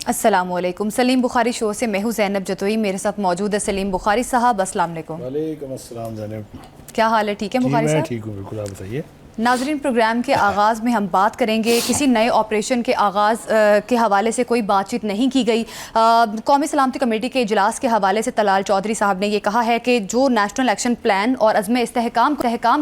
السلام علیکم. سلیم بخاری شو سے میں ہوں زینب جتوئی. میرے ساتھ موجود ہے سلیم بخاری صاحب. السلام علیکم. وعلیکم السلام زینب. کیا حال ہے؟ ٹھیک ہے بخاری صاحب؟ میں ٹھیک ہوں بالکل. آپ بتائیے. ناظرین، پروگرام کے آغاز میں ہم بات کریں گے کسی نئے آپریشن کے آغاز کے حوالے سے کوئی بات چیت نہیں کی گئی. قومی سلامتی کمیٹی کے اجلاس کے حوالے سے طلال چودھری صاحب نے یہ کہا ہے کہ جو نیشنل ایکشن پلان اور عزم استحکام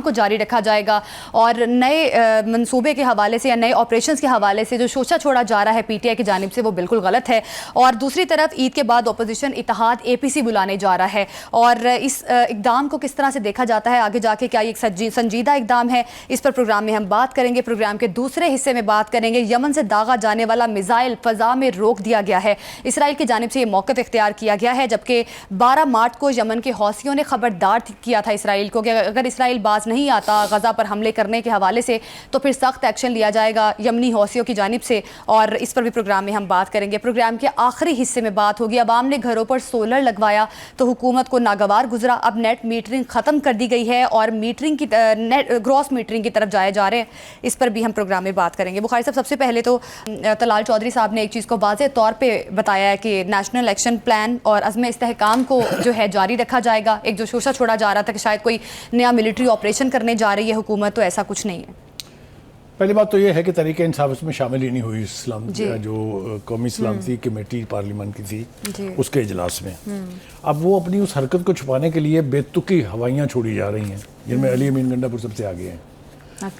کو جاری رکھا جائے گا اور نئے منصوبے کے حوالے سے یا نئے آپریشنز کے حوالے سے جو شوشہ چھوڑا جا رہا ہے پی ٹی آئی کی جانب سے وہ بالکل غلط ہے. اور دوسری طرف عید کے بعد اپوزیشن اتحاد اے پی سی بلانے جا رہا ہے اور اس اقدام کو کس طرح سے دیکھا جاتا ہے آگے جا کے، کیا یہ ایک سنجیدہ اقدام ہے؟ اس پر پروگرام میں ہم بات کریں گے. پروگرام کے دوسرے حصے میں بات کریں گے یمن سے داغا جانے والا میزائل فضا میں روک دیا گیا ہے. اسرائیل کی جانب سے یہ موقف اختیار کیا گیا ہے، جبکہ 12 مارچ کو یمن کے حوثیوں نے خبردار کیا تھا اسرائیل کو کہ اگر اسرائیل باز نہیں آتا غزہ پر حملے کرنے کے حوالے سے تو پھر سخت ایکشن لیا جائے گا یمنی حوثیوں کی جانب سے، اور اس پر بھی پروگرام میں ہم بات کریں گے. پروگرام کے آخری حصے میں بات ہوگی عوام نے گھروں پر سولر لگوایا تو حکومت کو ناگوار گزرا. اب نیٹ میٹرنگ ختم کر دی گئی ہے اور میٹرنگ کی گراس میٹرنگ کی طرف جائے جا رہے ہیں. اس پر بھی ہم پروگرام میں بات کریں گے. بخاری صاحب، سب سے پہلے تو طلال چودھری صاحب نے ایک چیز کو واضح طور پہ بتایا ہے کہ نیشنل ایکشن پلان اور عزم استحکام کو جو ہے جاری رکھا جائے گا. ایک جو شوشہ چھوڑا جا رہا تھا کہ شاید کوئی نیا ملٹری آپریشن کرنے جا رہی ہے حکومت، تو ایسا کچھ نہیں ہے. پہلی بات تو یہ ہے کہ تحریک انصاف اس میں شامل ہی نہیں ہوئی. جو قومی سلامتی کمیٹی پارلیمنٹ کی تھی اس کے اجلاس میں. اب وہ اپنی اس حرکت کو چھپانے کے لیے بے تکی ہوائیاں چھوڑی جا رہی ہیں، جن میں علی امین گنڈا پور سب سے آگے ہیں.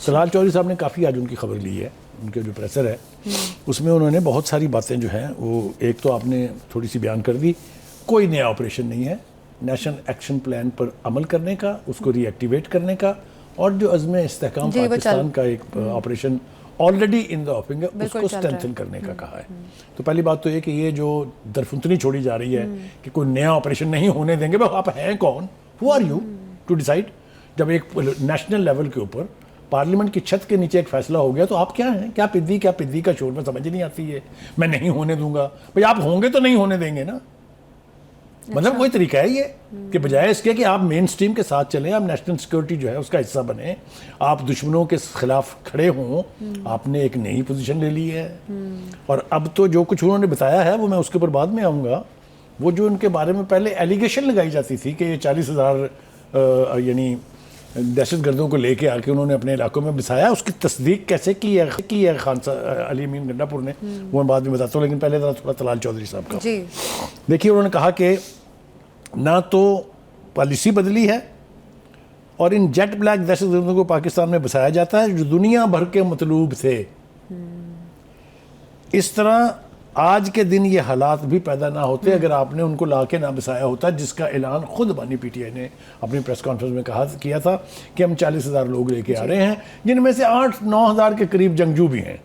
طلال چودھری صاحب نے کافی آج ان کی خبر لی ہے. ان کے جو پریسر ہے اس میں انہوں نے بہت ساری باتیں جو ہیں وہ ایک تو آپ نے تھوڑی سی بیان کر دی. کوئی نیا آپریشن نہیں ہے. نیشنل ایکشن پلان پر عمل کرنے کا، اس کو ری ایکٹیویٹ کرنے کا، اور جو عزم استحکام پاکستان کا ایک آپریشن آلریڈی ان دا آفنگ ہے اس کو اسٹرینتھن کرنے کا کہا ہے. تو پہلی بات تو یہ کہ یہ جو درفنتنی چھوڑی جا رہی ہے کہ کوئی نیا آپریشن نہیں ہونے دیں گے. بھائی آپ ہیں کون؟ Who are you to decide? جب ایک نیشنل لیول کے اوپر پارلیمنٹ کی چھت کے نیچے ایک فیصلہ ہو گیا تو آپ کیا ہیں؟ کیا پدی کا شور میں سمجھ نہیں آتی ہے. میں نہیں ہونے دوں گا. بھئی آپ ہوں گے تو نہیں ہونے دیں گے نا. مطلب کوئی طریقہ ہے یہ کہ بجائے اس کے کہ آپ مین سٹریم کے ساتھ چلیں، آپ نیشنل سیکورٹی جو ہے اس کا حصہ بنیں، آپ دشمنوں کے خلاف کھڑے ہوں، آپ نے ایک نئی پوزیشن لے لی ہے. اور اب تو جو کچھ انہوں نے بتایا ہے وہ میں اس کے اوپر بعد میں آؤں گا. وہ جو ان کے بارے میں پہلے ایلیگیشن لگائی جاتی تھی کہ یہ 40,000 یعنی دہشت گردوں کو لے کے آ کے انہوں نے اپنے علاقوں میں بسایا، اس کی تصدیق کیسے کی ہے خان علی امین گنڈا پور نے، وہ میں بعد میں بتاتا ہوں. لیکن پہلے تھوڑا طلال چودھری صاحب کا. دیکھیے انہوں نے کہا کہ نہ تو پالیسی بدلی ہے اور ان جیٹ بلیک دہشت گردوں کو پاکستان میں بسایا جاتا ہے جو دنیا بھر کے مطلوب تھے. اس طرح آج کے دن یہ حالات بھی پیدا نہ ہوتے اگر آپ نے ان کو لا کے نہ بسایا ہوتا، جس کا اعلان خود بانی پی ٹی آئی نے اپنی پریس کانفرنس میں کیا تھا کہ ہم 40,000 لوگ لے کے آ رہے ہیں، جن میں سے 8-9 ہزار کے قریب جنگجو بھی ہیں.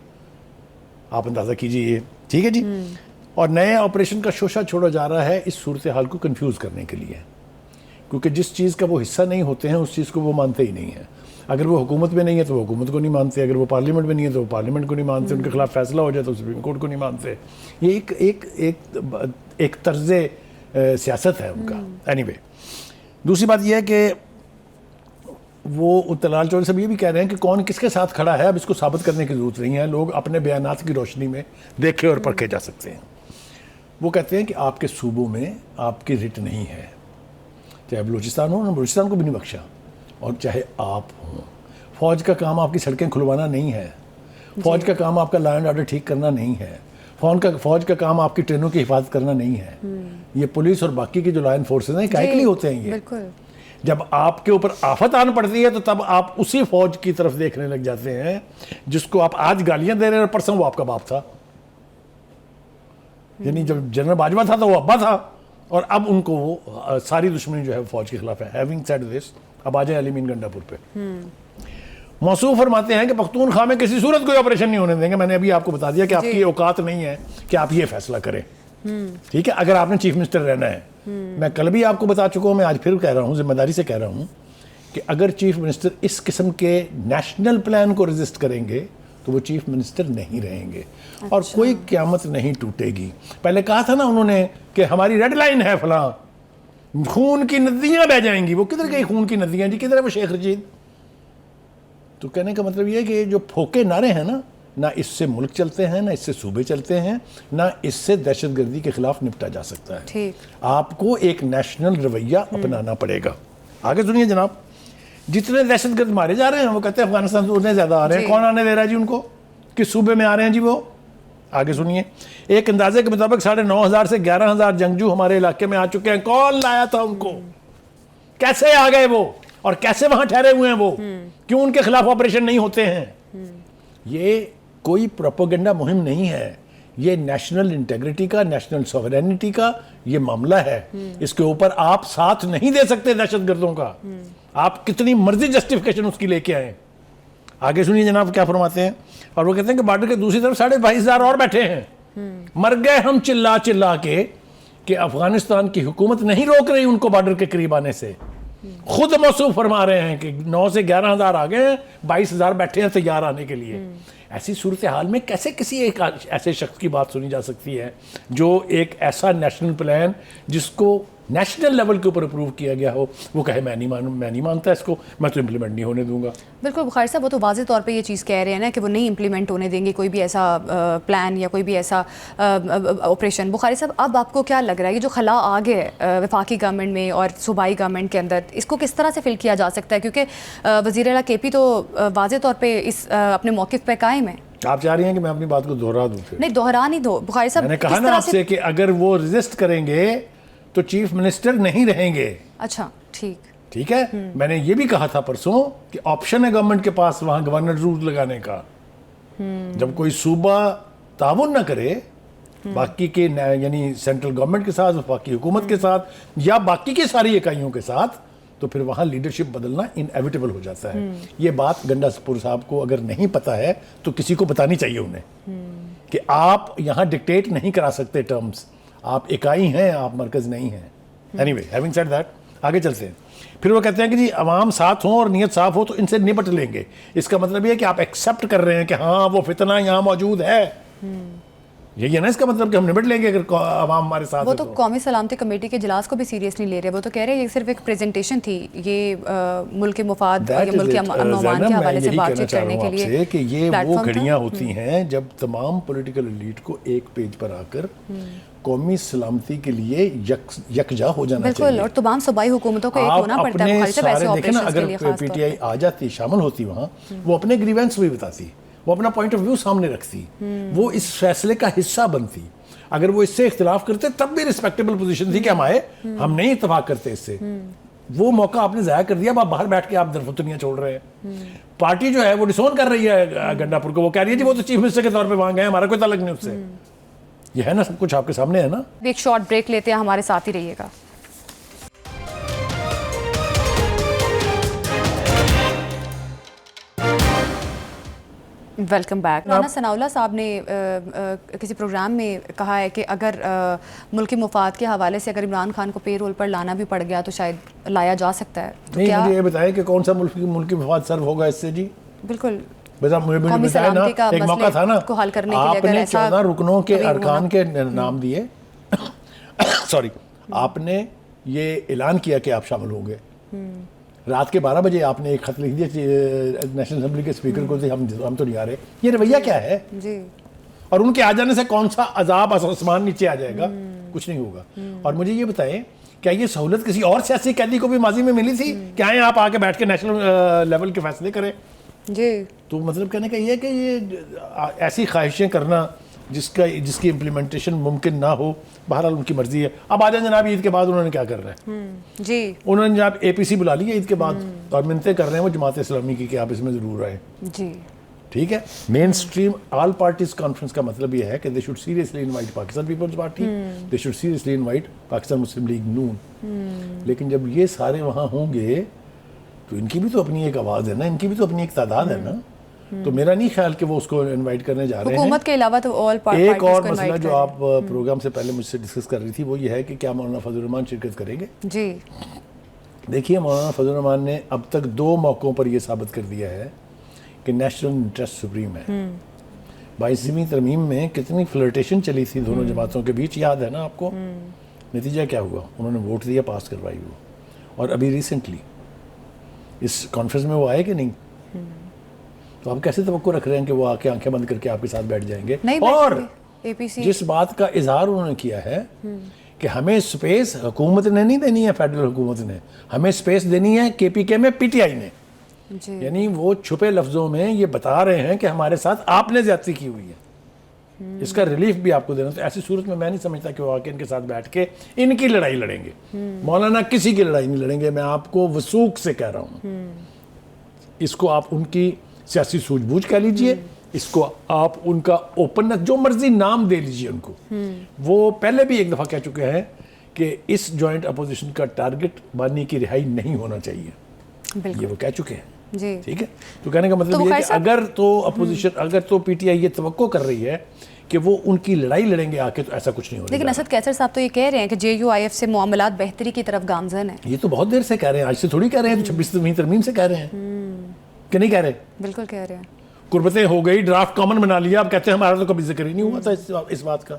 آپ اندازہ کیجئے. ٹھیک ہے جی. اور نئے آپریشن کا شوشہ چھوڑا جا رہا ہے اس صورتحال کو کنفیوز کرنے کے لیے، کیونکہ جس چیز کا وہ حصہ نہیں ہوتے ہیں اس چیز کو وہ مانتے ہی نہیں ہیں. اگر وہ حکومت میں نہیں ہے تو وہ حکومت کو نہیں مانتے، اگر وہ پارلیمنٹ میں نہیں ہے تو وہ پارلیمنٹ کو نہیں مانتے، ان کے خلاف فیصلہ ہو جائے تو سپریم کورٹ کو نہیں مانتے. یہ ایک طرز سیاست ہے ان کا. اینی وے، دوسری بات یہ ہے کہ وہ طلال چودھری صاحب یہ بھی کہہ رہے ہیں کہ کون کس کے ساتھ کھڑا ہے اب اس کو ثابت کرنے کی ضرورت نہیں ہے. لوگ اپنے بیانات کی روشنی میں دیکھے اور پرکھے جا سکتے ہیں. وہ کہتے ہیں کہ آپ کے صوبوں میں آپ کی رٹ نہیں ہے، چاہے بلوچستان ہو، بلوچستان کو بھی نہیں بخشا، اور چاہے آپ ہوں. فوج کا کام آپ کی سڑکیں کھلوانا نہیں ہے، فوج کا کام آپ کا لا اینڈ آرڈر ٹھیک کرنا نہیں ہے، فوج کا کام آپ کی ٹرینوں کی حفاظت کرنا نہیں ہے. یہ پولیس اور باقی کے جو لا اینڈ فورسز ہیں کائے کے لیے ہوتے ہیں. یہ جب آپ کے اوپر آفت آن پڑتی ہے تو تب آپ اسی فوج کی طرف دیکھنے لگ جاتے ہیں جس کو آپ آج گالیاں دے رہے ہیں اور پرسوں وہ آپ کا باپ تھا. یعنی جب جنرل باجوہ تھا تو وہ ابا تھا، اور اب ان کو وہ ساری دشمنی جو ہے فوج کے خلاف ہے. ہیونگ سیڈ دس، اب آ جائیں علی امین گنڈا پور پہ. موصوف فرماتے ہیں کہ پختونخوا میں کسی صورت کوئی آپریشن نہیں ہونے دیں گے. میں نے ابھی آپ کو بتا دیا کہ آپ کی اوقات نہیں ہے کہ آپ یہ فیصلہ کریں. ٹھیک ہے، اگر آپ نے چیف منسٹر رہنا ہے. میں کل بھی آپ کو بتا چکا ہوں، میں آج پھر کہہ رہا ہوں، ذمہ داری سے کہہ رہا ہوں کہ اگر چیف منسٹر اس قسم کے نیشنل پلان کو رجسٹ کریں گے تو وہ چیف منسٹر نہیں رہیں گے. اور کوئی قیامت نہیں ٹوٹے گی. پہلے کہا تھا نا انہوں نے کہ ہماری ریڈ لائن ہے فلاں، خون کی ندیاں بہ جائیں گی. وہ کدھر گئی خون کی ندیاں جی؟ کدھر ہے وہ شیخ رشید؟ تو کہنے کا مطلب یہ ہے کہ جو پھوکے نعرے ہیں نا نہ اس سے ملک چلتے ہیں، نہ اس سے صوبے چلتے ہیں، نہ اس سے دہشت گردی کے خلاف نپٹا جا سکتا ہے. ٹھیک. آپ کو ایک نیشنل رویہ اپنانا پڑے گا. آگے سنیے جناب، جتنے دہشت گرد مارے جا رہے ہیں وہ کہتے ہیں افغانستان سے اتنے زیادہ آ رہے ہیں. کون آنے دے رہا ہے جی ان کو؟ کس صوبے میں آ رہے ہیں جی وہ؟ آگے سنیے، ایک اندازے کے مطابق 9,500 سے 11,000 جنگجو ہمارے علاقے میں آ چکے ہیں. کون لایا تھا ان کو؟ کیسے آ گئے وہ؟ اور کیسے وہاں ٹھہرے ہوئے ہیں وہ؟ کیوں ان کے خلاف آپریشن نہیں ہوتے ہیں؟ یہ کوئی پروپیگنڈا مہم نہیں ہے، یہ نیشنل انٹیگریٹی کا، نیشنل سوورینٹی کا یہ معاملہ ہے. اس کے اوپر آپ ساتھ نہیں دے سکتے دہشت گردوں کا، آپ کتنی مرضی جسٹیفیکیشن اس کی لے کے آئیں. آگے سنیے جناب کیا فرماتے ہیں. اور وہ کہتے ہیں کہ بارڈر کے دوسری طرف 22,500 اور بیٹھے ہیں. مر گئے ہم چلا چلا کے کہ افغانستان کی حکومت نہیں روک رہی ان کو بارڈر کے قریب آنے سے. خود موصوف فرما رہے ہیں کہ 9 سے 11,000 آ گئے ہیں، 22,000 بیٹھے ہیں تیار آنے کے لیے. ایسی صورتحال میں کیسے کسی ایک ایسے شخص کی بات سنی جا سکتی ہے جو ایک ایسا نیشنل پلان جس کو نیشنل لیول کے اوپر اپروو کیا گیا ہو، وہ کہے میں نہیں مانتا اس کو، میں تو امپلیمنٹ نہیں ہونے دوں گا. بالکل بخاری صاحب، وہ تو واضح طور پہ یہ چیز کہہ رہے ہیں نا کہ وہ نہیں امپلیمنٹ ہونے دیں گے کوئی بھی ایسا پلان یا کوئی بھی ایسا آپریشن. بخاری صاحب، اب آپ کو کیا لگ رہا ہے یہ جو خلا آ گئے وفاقی گورنمنٹ میں اور صوبائی گورنمنٹ کے اندر، اس کو کس طرح سے فل کیا جا سکتا ہے؟ کیونکہ وزیر اعلیٰ کے پی تو واضح طور پہ اس اپنے موقف پہ قائم ہے. آپ چاہ رہی ہیں کہ میں اپنی بات کو دہرا دوں؟ پھر نہیں، دہرا نہیں دو بخاری صاحب. میں نے کہا نا آپ سے کہ اگر وہ ریزسٹ کریں گے تو چیف منسٹر نہیں رہیں گے. اچھا ٹھیک ہے. میں نے یہ بھی کہا تھا پرسوں کہ آپشن ہے گورنمنٹ کے پاس وہاں گورنر رول لگانے کا. جب کوئی صوبہ تعاون نہ کرے باقی کے یعنی سینٹرل گورنمنٹ کے ساتھ، وفاقی حکومت کے ساتھ یا باقی کی ساری اکائیوں کے ساتھ، تو پھر وہاں لیڈرشپ بدلنا انیویٹیبل ہو جاتا ہے. یہ بات گنڈا سپور صاحب کو اگر نہیں پتا ہے تو کسی کو بتانی چاہیے انہیں کہ آپ یہاں ڈکٹیٹ نہیں کرا سکتے ٹرمز. آپ اکائی ہیں، آپ مرکز نہیں ہیں. Any way, having said that, آگے چلتے ہیں. پھر وہ کہتے ہیں کہ جی عوام ساتھ ہوں اور نیت صاف ہو تو ان سے نپٹ لیں گے. اس کا مطلب یہ ہے کہ آپ ایکسیپٹ کر رہے ہیں کہ ہاں وہ فتنہ یہاں موجود ہے. یہی ہے نا اس کا مطلب کہ ہم نپٹ لیں گے اگر عوام ہمارے ساتھ. وہ تو قومی سلامتی کمیٹی کے اجلاس کو بھی سیریس نہیں لے رہے. وہ تو کہہ رہے ہیں یہ صرف ایک پریزنٹیشن تھی، یہ ملک کے مفاد یا ملک کے امن و امان کے حوالے سے بات چیت کرنے کے لیے کہ یہ وہ گھڑیاں ہوتی ہیں جب تمام پولیٹیکل ایلیٹ کو ایک پیج پر آ کر قومی سلامتی کے لیے یکجا ہو جانا چاہیے. بالکل، اور تمام صوبائی حکومتوں کو ایک ہونا پڑتا ہے. بخاری صاحب ایسے آپریشنز کے لیے خاص طور پہ اگر پی ٹی آئی آ جاتی، شامل ہوتی وہاں، وہ اپنے گریوینس بھی بتاتی، وہ اپنا پوائنٹ آف ویو سامنے رکھتی، وہ اس فیصلے کا حصہ بنتی. اگر وہ اس سے اختلاف کرتے تب بھی ریسپیکٹیبل پوزیشن تھی کہ ہم نہیں اتفاق کرتے اس سے. وہ موقع آپ نے ضائع کر دیا. آپ باہر بیٹھ کے آپ درفتنیاں چھوڑ رہے ہیں. پارٹی جو ہے وہ ڈسون کر رہی ہے گنڈا پور کو. وہ کہہ رہی ہے جی وہ تو چیف منسٹر کے طور پہ وہاں گئے، ہمارا کوئی تعلق نہیں اس سے. یہ ہے نا سب کچھ آپ کے سامنے ہے نا. ایک شارٹ بریک لیتے ہیں، ہمارے ساتھ ہی رہیے گا. Welcome back. Rana Sanaullah صاحب نے کسی پروگرام میں کہا ہے کہ اگر ملکی مفاد کے حوالے سے اگر عمران خان کو پے رول پر لانا بھی پڑ گیا تو شاید لایا جا سکتا ہے. نہیں، مجھے یہ بتائیں کہ کون سا ملکی مفاد سرو ہوگا اس سے. جی بالکل، قومی سلامتی کا ایک موقع تھا نا کو حل کرنے کے لیے. آپ نے 14 رکنوں کے ارکان کے نام دیے، سوری، آپ نے یہ اعلان کیا کہ آپ شامل ہوں گے. رات کے 12 بجے آپ نے ایک خط لکھ دیا نیشنل اسمبلی کے اسپیکر کو، ہم تو نہیں آ رہے. یہ رویہ کیا ہے؟ اور ان کے آ جانے سے کون سا عذاب آسمان نیچے آ جائے گا؟ کچھ نہیں ہوگا. اور مجھے یہ بتائیں، کیا یہ سہولت کسی اور سیاسی قیدی کو بھی ماضی میں ملی تھی کہ آئیں آپ آ کے بیٹھ کے نیشنل لیول کے فیصلے کریں؟ تو مطلب کہنے کا یہ ہے کہ یہ ایسی خواہشیں کرنا جس کی امپلیمنٹیشن ممکن نہ ہو، بہرحال ان کی مرضی ہے. اب آ جائیں جناب، عید کے بعد انہوں نے کیا کرنا ہے. انہوں نے جناب اے پی سی بلا لی ہے عید کے بعد اور منتیں کر رہے ہیں وہ جماعت اسلامی کی کہ آپ اس میں ضرور آئیں. ٹھیک ہے. Mainstream all parties conference کا مطلب یہ ہے کہ they should seriously invite Pakistan peoples party, they should seriously invite Pakistan Muslim league Noon. لیکن جب یہ سارے وہاں ہوں گے تو ان کی بھی تو اپنی ایک آواز ہے نا، ان کی بھی تو اپنی ایک تعداد ہے نا. تو میرا نہیں خیال کہ وہ اس کو انوائٹ کرنے جا رہے ہیں. حکومت کے علاوہ تو آل پارٹیز. ایک اور مسئلہ جو آپ پروگرام سے پہلے مجھ سے ڈسکس کر رہی تھی وہ یہ ہے کہ کیا مولانا فضل الرحمان شرکت کریں گے. دیکھیے، مولانا فضل الرحمان نے اب تک 2 موقعوں پر یہ ثابت کر دیا ہے کہ نیشنل انٹرسٹ سپریم ہے. 22ویں ترمیم میں کتنی فلرٹیشن چلی تھی دونوں جماعتوں کے بیچ، یاد ہے نا آپ کو. نتیجہ کیا ہوا؟ انہوں نے ووٹ دیا، پاس کروائی وہ. اور ابھی ریسنٹلی اس کانفرنس میں وہ آئے کہ نہیں؟ تو آپ کیسے توقع رکھ رہے ہیں کہ وہ آ کے آنکھیں بند کر کے آپ کے ساتھ بیٹھ جائیں گے؟ اور APC جس بات کا اظہار انہوں نے کیا ہے کہ ہمیں سپیس حکومت نے نہیں دینی ہے، فیڈرل حکومت نے ہمیں سپیس دینی ہے KPK میں PTI نے، یعنی وہ چھپے لفظوں میں یہ بتا رہے ہیں کہ ہمارے ساتھ آپ نے زیادتی کی ہوئی ہے، اس کا ریلیف بھی آپ کو دینا۔ تو ایسی صورت میں نہیں سمجھتا کہ وہ آ کے ان کے ساتھ بیٹھ کے ان کی لڑائی لڑیں گے۔ مولانا کسی کی لڑائی نہیں لڑیں گے، میں آپ کو وثوق سے کہہ رہا ہوں۔ اس کو آپ ان کی سیاسی سوجھ بوجھ کہہ لیجئے، اس کو آپ ان کا اوپننس، جو مرضی نام دے لیجئے ان کو۔ وہ پہلے بھی ایک دفعہ کہہ چکے ہیں کہ اس جوائنٹ اپوزیشن کا ٹارگٹ بانی کی رہائی نہیں ہونا چاہیے، یہ وہ کہہ چکے ہیں، جی ٹھیک ہے۔ تو کہنے کا مطلب یہ ہے کہ اگر تو اپوزیشن، اگر تو PTI یہ توقع کر رہی ہے کہ وہ ان کی لڑائی لڑیں گے آ کے، تو ایسا کچھ نہیں ہوگا۔ لیکن اسد کیسر صاحب تو یہ کہہ رہے ہیں کہ JUIF سے معاملات بہتری کی طرف گامزن ہیں۔ یہ تو بہت دیر سے کہہ رہے ہیں، آج سے تھوڑی کہہ رہے ہیں، تو 26ویں ترمیم سے کہہ رہے ہیں کہ نہیں کہہ رہے؟ بالکل کہہ رہے ہیں۔ قربتیں ہو گئی، ڈرافٹ کامن بنا لیا، اب کہتے ہیں ہمارا تو کبھی ذکر ہی نہیں ہوا تھا اس بات کا۔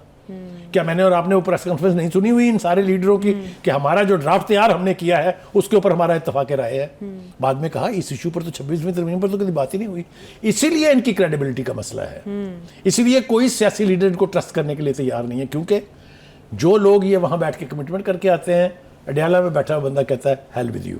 کیا میں نے اور آپ نے وہ پریس کانفرنس نہیں سنی ہوئی ان سارے لیڈروں کی کہ ہمارا جو ڈرافٹ تیار ہم نے کیا ہے اس کے اوپر ہمارا اتفاق رائے ہے؟ بعد میں کہا اس ایشو پر تو 26ویں ترمیم پر تو کبھی بات ہی نہیں ہوئی۔ اسی لیے ان کی کریڈیبلٹی کا مسئلہ ہے، اسی لیے کوئی سیاسی لیڈر ان کو ٹرسٹ کرنے کے لیے تیار نہیں ہے، کیونکہ جو لوگ یہ وہاں بیٹھ کے کمٹمنٹ کر کے آتے ہیں، اڈیالہ میں بیٹھا ہوا بندہ کہتا ہے ہیل ود یو،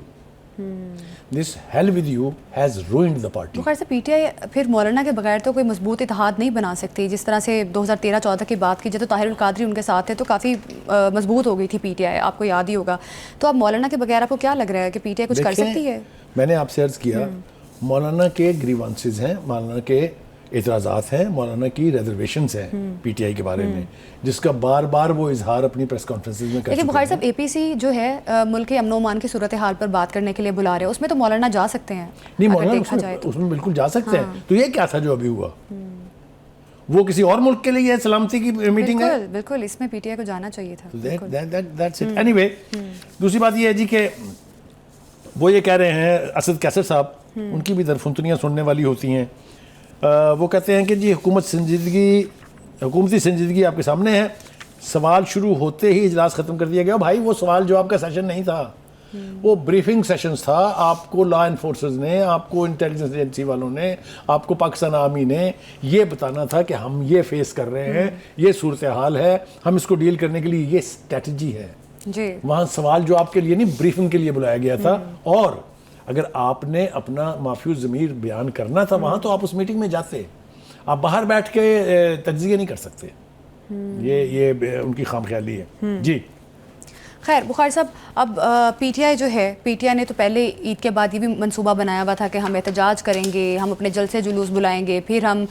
دس hell with you has ruined the party. تو خیر سے PTI پھر مولانا کے بغیر تو کوئی مضبوط اتحاد نہیں بنا سکتی، جس طرح سے 2013-14 کی بات کی جائے تو طاہر القادری ان کے ساتھ تھے تو کافی مضبوط ہو گئی تھی PTI، آپ کو یاد ہی ہوگا۔ تو اب مولانا کے بغیر آپ کو کیا لگ رہا ہے کہ PTI کچھ کر سکتی ہے؟ میں نے آپ سے عرض کیا مولانا کے گریوانسز ہیں، مولانا کے اعتراضات ہیں، مولانا کی ریزرویشنز ہیں PTI کے بارے میں، جس کا بار بار وہ اظہار اپنی پریس کانفرنسز میں کر چکے ہیں۔ لیکن بخاری صاحب APC جو ہے ملک کے امن و امان کی صورتحال پر بات کرنے کے لیے بلا رہے ہیں، اس میں تو مولانا جا سکتے ہیں؟ نہیں، مولانا اس میں بالکل جا سکتے ہیں۔ تو یہ کیا تھا جو ابھی ہوا؟ وہ کسی اور ملک کے لیے سلامتی کی میٹنگ ہے؟ بالکل، اس میں PTI کو جانا چاہیے تھا۔ اینی وے، دوسری بات یہ ہے جی کہ وہ یہ کہہ رہے ہیں، اسد کیسر صاحب، ان کی بھی درفنتنیاں سننے والی ہوتی ہیں۔ وہ کہتے ہیں کہ جی حکومتی سنجیدگی آپ کے سامنے ہے، سوال شروع ہوتے ہی اجلاس ختم کر دیا گیا۔ بھائی وہ سوال جواب کا سیشن نہیں تھا، وہ بریفنگ سیشنز تھا۔ آپ کو لا انفورسرز نے، آپ کو انٹیلیجنس ایجنسی والوں نے، آپ کو پاکستان آرمی نے یہ بتانا تھا کہ ہم یہ فیس کر رہے ہیں، یہ صورتحال ہے، ہم اس کو ڈیل کرنے کے لیے یہ اسٹریٹجی ہے۔ وہاں سوال جواب کے لیے نہیں، بریفنگ کے لیے بلایا گیا تھا۔ اور اگر آپ نے اپنا مافیوز ضمیر بیان کرنا تھا وہاں، تو آپ اس میٹنگ میں جاتے۔ آپ باہر بیٹھ کے تجزیہ نہیں کر سکتے، یہ ان کی خام خیالی ہے۔ جی خیر بخاری صاحب، اب PTI جو ہے، PTI نے تو پہلے عید کے بعد یہ بھی منصوبہ بنایا ہوا تھا کہ ہم احتجاج کریں گے، ہم اپنے جلسے جلوس بلائیں گے، پھر ہم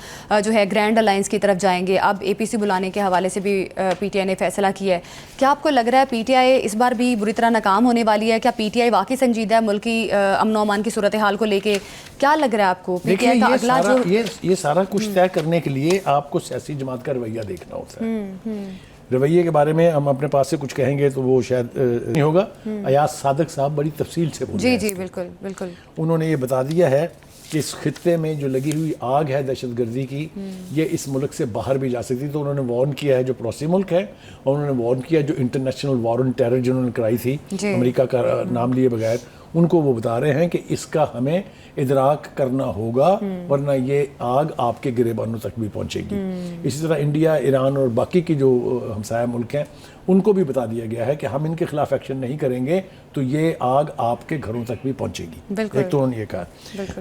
جو ہے گرینڈ الائنس کی طرف جائیں گے۔ اب APC بلانے کے حوالے سے بھی PTI نے فیصلہ کیا ہے۔ کیا آپ کو لگ رہا ہے PTI اس بار بھی بری طرح ناکام ہونے والی ہے؟ کیا PTI واقعی سنجیدہ ہے ملک کی امن و امان کی صورتحال کو لے کے؟ کیا لگ رہا ہے آپ کو PTI کا اگلا جو یہ سارا کچھ طے کرنے کے لیے آپ کو سیاسی جماعت کا رویہ دیکھنا ہوتا ہے۔ رویے کے بارے میں ہم اپنے پاس سے کچھ کہیں گے تو وہ شاید نہیں ہوگا۔ ایاز صادق صاحب بڑی تفصیل سے بول رہے ہیں۔ جی بالکل بالکل، انہوں نے یہ بتا دیا ہے کہ اس خطے میں جو لگی ہوئی آگ ہے دہشت گردی کی، یہ اس ملک سے باہر بھی جا سکتی۔ تو انہوں نے وارن کیا ہے جو پڑوسی ملک ہے، اور انہوں نے وارن کیا جو انٹرنیشنل وار آن ٹیرر جنہوں نے کرائی تھی امریکہ کا نام لیے بغیر، ان کو وہ بتا رہے ہیں کہ اس کا ہمیں ادراک کرنا ہوگا، ورنہ یہ آگ آپ کے گریبانوں تک بھی پہنچے گی۔ اسی طرح انڈیا، ایران اور باقی کی جو ہمسایہ ملک ہیں، ان کو بھی بتا دیا گیا ہے کہ ہم ان کے خلاف ایکشن نہیں کریں گے تو یہ آگ آپ کے گھروں تک بھی پہنچے گی۔ ایک تو انہوں نے یہ کہا۔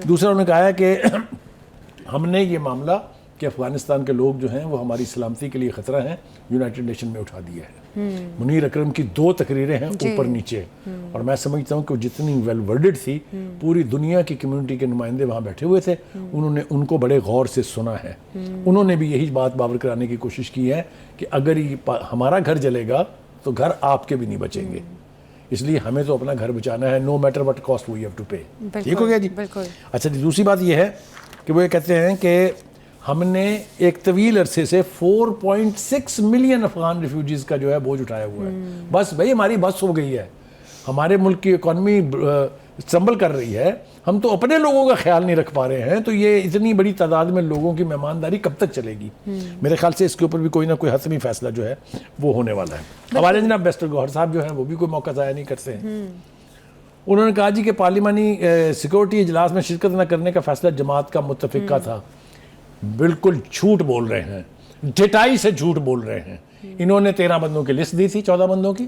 دوسرا انہوں نے کہا ہے کہ ہم نے یہ معاملہ کہ افغانستان کے لوگ جو ہیں وہ ہماری سلامتی کے لیے خطرہ ہیں، یونائٹڈ نیشن میں اٹھا دیا ہے۔ منیر اکرم کی 2 تقریریں ہیں اوپر نیچے، اور میں سمجھتا ہوں کہ جتنی ویل ورڈڈ تھی، پوری دنیا کی کمیونٹی کے نمائندے وہاں بیٹھے ہوئے تھے، انہوں نے ان کو بڑے غور سے سنا ہے۔ انہوں نے بھی یہی بات باور کرانے کی کوشش کی ہے کہ اگر ہمارا گھر جلے گا تو گھر آپ کے بھی نہیں بچیں گے، اس لیے ہمیں تو اپنا گھر بچانا ہے، no matter what cost we have to pay. ٹھیک ہو گیا جی؟ اچھا جی، دوسری بات یہ ہے کہ وہ یہ کہتے ہیں کہ ہم نے ایک طویل عرصے سے 4.6 ملین افغان ریفیوجیز کا جو ہے بوجھ اٹھایا ہوا ہے۔ بس بھائی ہماری بس ہو گئی ہے، ہمارے ملک کی اکانومی سنبھل کر رہی ہے، ہم تو اپنے لوگوں کا خیال نہیں رکھ پا رہے ہیں، تو یہ اتنی بڑی تعداد میں لوگوں کی مہمانداری کب تک چلے گی؟ میرے خیال سے اس کے اوپر بھی کوئی نہ کوئی حتمی فیصلہ جو ہے وہ ہونے والا ہے۔ ہمارے جناب بیسٹر گوہر صاحب جو ہیں وہ بھی کوئی موقع ضائع نہیں کرتے ہیں، انہوں نے کہا جی کہ پارلیمانی سیکورٹی اجلاس میں شرکت نہ کرنے کا فیصلہ جماعت کا متفقہ تھا. بالکل جھوٹ بول رہے ہیں, ڈٹائی سے جھوٹ بول رہے ہیں. انہوں نے 13 بندوں کی لسٹ دی تھی, 14 بندوں کی,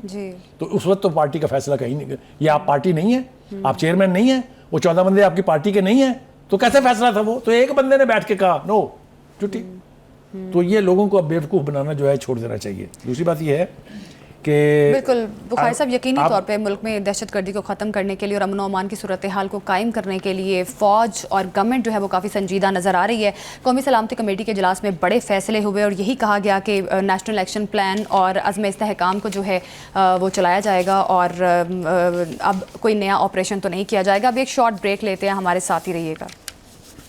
تو اس وقت تو پارٹی کا فیصلہ کہیں نہیں. یہ آپ پارٹی نہیں ہے, آپ چیئرمین نہیں ہیں, وہ 14 بندے آپ کی پارٹی کے نہیں ہیں, تو کیسے فیصلہ تھا وہ؟ تو ایک بندے نے بیٹھ کے کہا نو, چھٹی. تو یہ لوگوں کو اب بیوقوف بنانا جو ہے چھوڑ دینا چاہیے. دوسری بات یہ ہے کہ بالکل بخاری صاحب, یقینی طور پہ ملک میں دہشت گردی کو ختم کرنے کے لیے اور امن و امان کی صورتحال کو قائم کرنے کے لیے فوج اور گورنمنٹ جو ہے وہ کافی سنجیدہ نظر آ رہی ہے. قومی سلامتی کمیٹی کے اجلاس میں بڑے فیصلے ہوئے اور یہی کہا گیا کہ نیشنل ایکشن پلان اور عزم استحکام کو جو ہے وہ چلایا جائے گا اور اب کوئی نیا آپریشن تو نہیں کیا جائے گا. اب ایک شارٹ بریک لیتے ہیں, ہمارے ساتھ ہی رہیے گا.